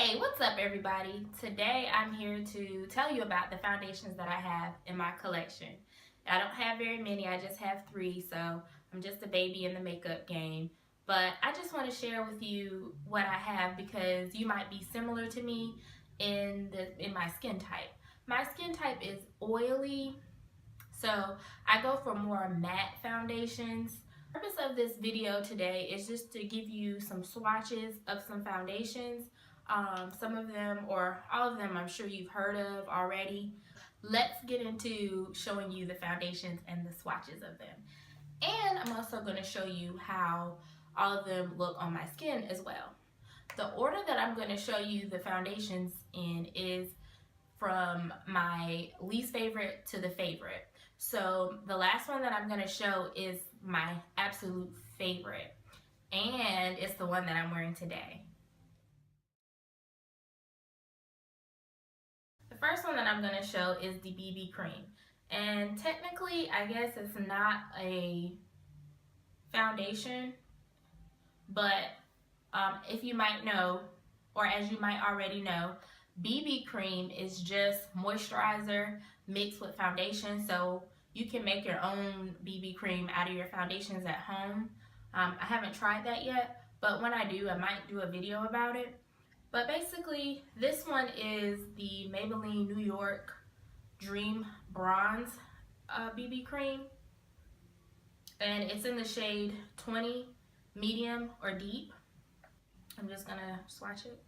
Hey, what's up everybody? Today I'm here to tell you about the foundations that I have in my collection. I don't have very many, I just have 3, so I'm just a baby in the makeup game. But I just want to share with you what I have because you might be similar to me in my skin type. My skin type is oily, so I go for more matte foundations. The purpose of this video today is just to give you some swatches of some foundations. Some of them, or all of them, I'm sure you've heard of already. Let's get into showing you the foundations and the swatches of them. And I'm also going to show you how all of them look on my skin as well. The order that I'm going to show you the foundations in is from my least favorite to the favorite. So the last one that I'm going to show is my absolute favorite, and it's the one that I'm wearing today. The first one that I'm going to show is the BB Cream, and technically I guess it's not a foundation, but if you might know, or as you might already know, BB cream is just moisturizer mixed with foundation, so you can make your own BB cream out of your foundations at home. I haven't tried that yet, but when I do, I might do a video about it. But basically, this one is the Maybelline New York Dream Bronze BB cream, and it's in the shade 20, medium or deep. I'm just gonna swatch it.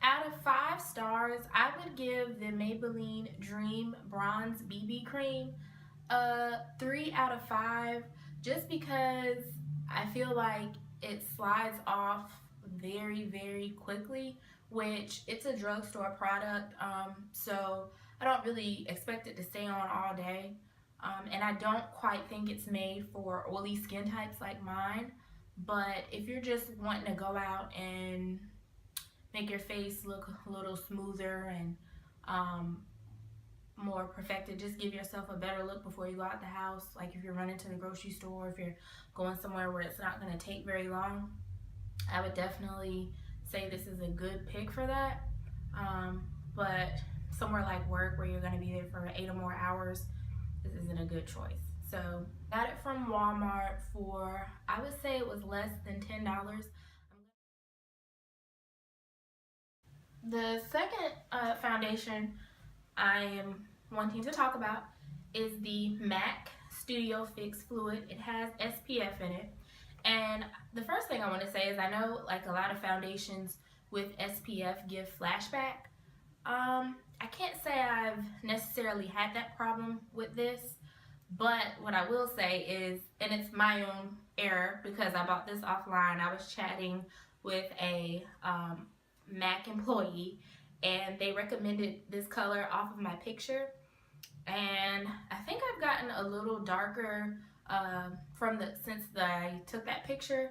Out of 5 stars, I would give the Maybelline Dream Bronze BB Cream a 3 out of 5, just because I feel like it slides off very quickly, which it's a drugstore product, so I don't really expect it to stay on all day, and I don't quite think it's made for oily skin types like mine. But if you're just wanting to go out and make your face look a little smoother and more perfected, just give yourself a better look before you go out the house. Like if you're running to the grocery store, if you're going somewhere where it's not going to take very long, I would definitely say this is a good pick for that. But somewhere like work where you're going to be there for 8 or more hours, this isn't a good choice. So got it from Walmart for, I would say it was less than $10. The second foundation I am wanting to talk about is the MAC Studio Fix Fluid. It has SPF in it, and the first thing I want to say is I know like a lot of foundations with SPF give flashback. I can't say I've necessarily had that problem with this, but what I will say is, and it's my own error because I bought this offline, I was chatting with a MAC employee and they recommended this color off of my picture, and I think I've gotten a little darker since I took that picture,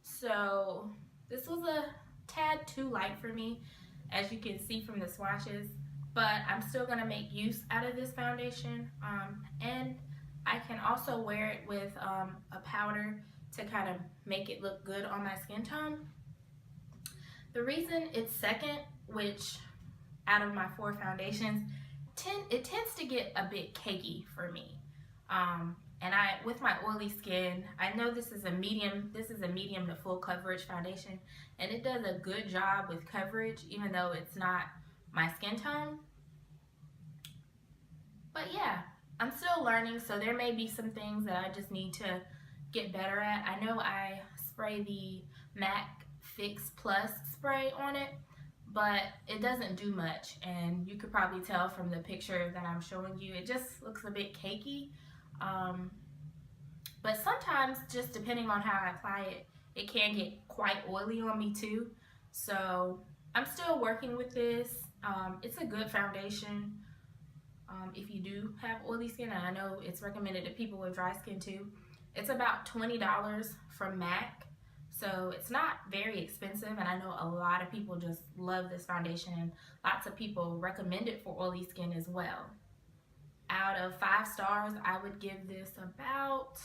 so this was a tad too light for me, as you can see from the swatches, but I'm still gonna make use out of this foundation, and I can also wear it with a powder to kind of make it look good on my skin tone. The reason it's second, which out of my 4 foundations, it tends to get a bit cakey for me. And with my oily skin, I know this is a medium to full coverage foundation, and it does a good job with coverage, even though it's not my skin tone. But yeah, I'm still learning, so there may be some things that I just need to get better at. I know I spray the MAC Fix Plus spray on it, but it doesn't do much, and you could probably tell from the picture that I'm showing you, it just looks a bit cakey. But sometimes, just depending on how I apply it, it can get quite oily on me too. So I'm still working with this. It's a good foundation if you do have oily skin, and I know it's recommended to people with dry skin too. It's about $20 from MAC. So it's not very expensive, and I know a lot of people just love this foundation, and lots of people recommend it for oily skin as well. Out of 5 stars, I would give this about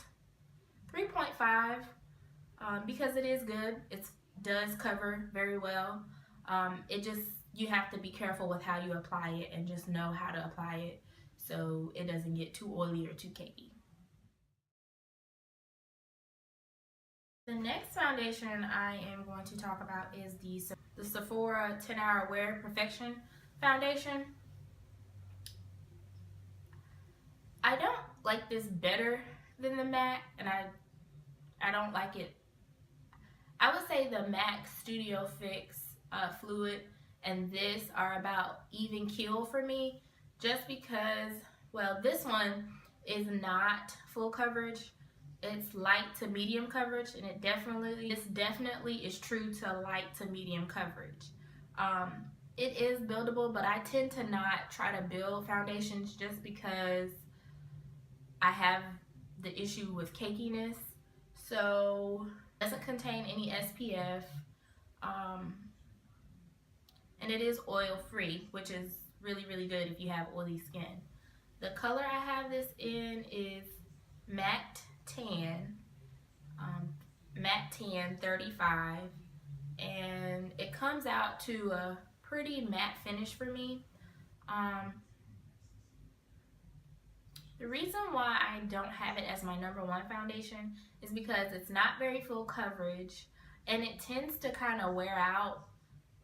3.5 because it is good. It does cover very well. It just, you have to be careful with how you apply it and just know how to apply it so it doesn't get too oily or too cakey. The next foundation I am going to talk about is the Sephora 10-Hour Wear Perfection Foundation. I don't like this better than the MAC, and I don't like it. I would say the MAC Studio Fix Fluid and this are about even keel for me, just because, well, this one is not full coverage. It's light to medium coverage, and this definitely is true to light to medium coverage. It is buildable, but I tend to not try to build foundations just because I have the issue with cakiness. So it doesn't contain any SPF, and it is oil free, which is really, really good if you have oily skin. The color I have this in is Matte Tan, Matte Tan 35, and it comes out to a pretty matte finish for me. The reason why I don't have it as my #1 foundation is because it's not very full coverage, and it tends to kind of wear out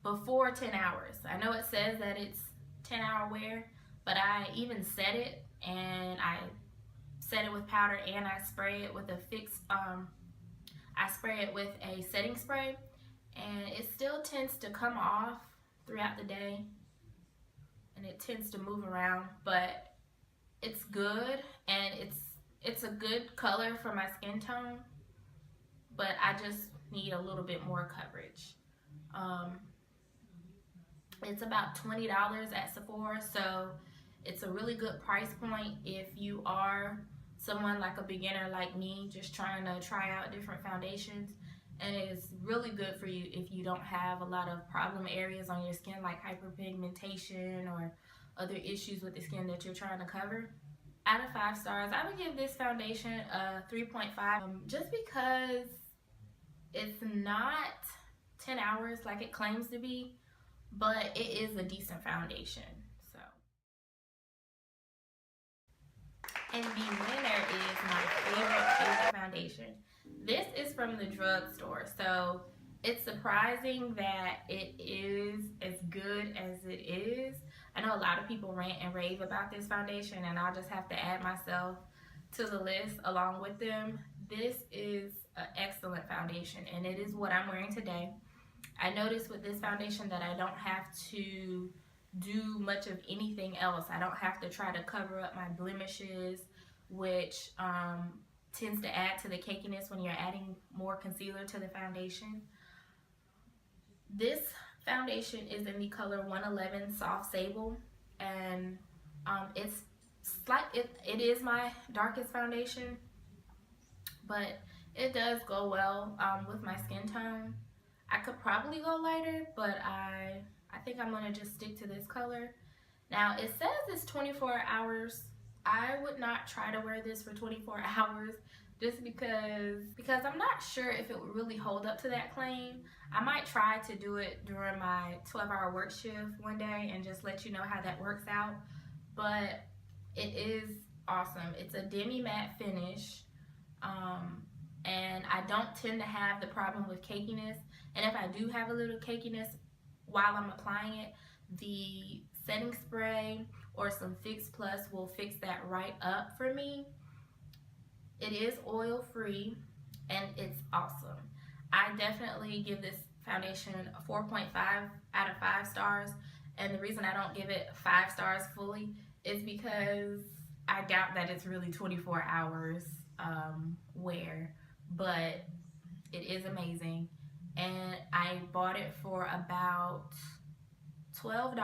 before 10 hours. I know it says that it's 10-hour wear, but I even set it, and I set it with powder, and I spray it with a setting spray, and it still tends to come off throughout the day, and it tends to move around, but it's good, and it's a good color for my skin tone, but I just need a little bit more coverage. It's about $20 at Sephora, so it's a really good price point if you are someone like a beginner like me, just trying to try out different foundations. And it's really good for you if you don't have a lot of problem areas on your skin like hyperpigmentation or other issues with the skin that you're trying to cover. Out of 5 stars, I would give this foundation a 3.5, just because it's not 10 hours like it claims to be, but it is a decent foundation. So, and the winner is my favorite foundation. This is from the drugstore, so it's surprising that it is as good as it is. I know a lot of people rant and rave about this foundation, and I'll just have to add myself to the list along with them. This is an excellent foundation, and it is what I'm wearing today. I noticed with this foundation that I don't have to do much of anything else. I don't have to try to cover up my blemishes, which tends to add to the cakiness when you're adding more concealer to the foundation. This foundation is in the color 111 Soft Sable, and it is my darkest foundation, but it does go well with my skin tone. I could probably go lighter, but I think I'm gonna just stick to this color. Now it says it's 24 hours. I would not try to wear this for 24 hours just because I'm not sure if it would really hold up to that claim. I might try to do it during my 12-hour work shift one day and just let you know how that works out. But it is awesome. It's a demi-matte finish, and I don't tend to have the problem with cakiness. And if I do have a little cakiness while I'm applying it, the setting spray or some Fix Plus will fix that right up for me. It is oil free, and it's awesome. I definitely give this foundation a 4.5 out of 5 stars, and the reason I don't give it 5 stars fully is because I doubt that it's really 24 hours wear, but it is amazing. And I bought it for about $12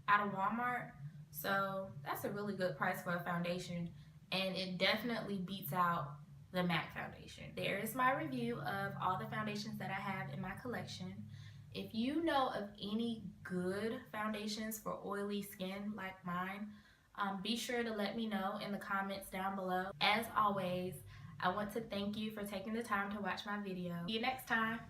out of Walmart, so that's a really good price for a foundation, and it definitely beats out the MAC foundation. There is my review of all the foundations that I have in my collection. If you know of any good foundations for oily skin like mine, be sure to let me know in the comments down below. As always, I want to thank you for taking the time to watch my video. See you next time.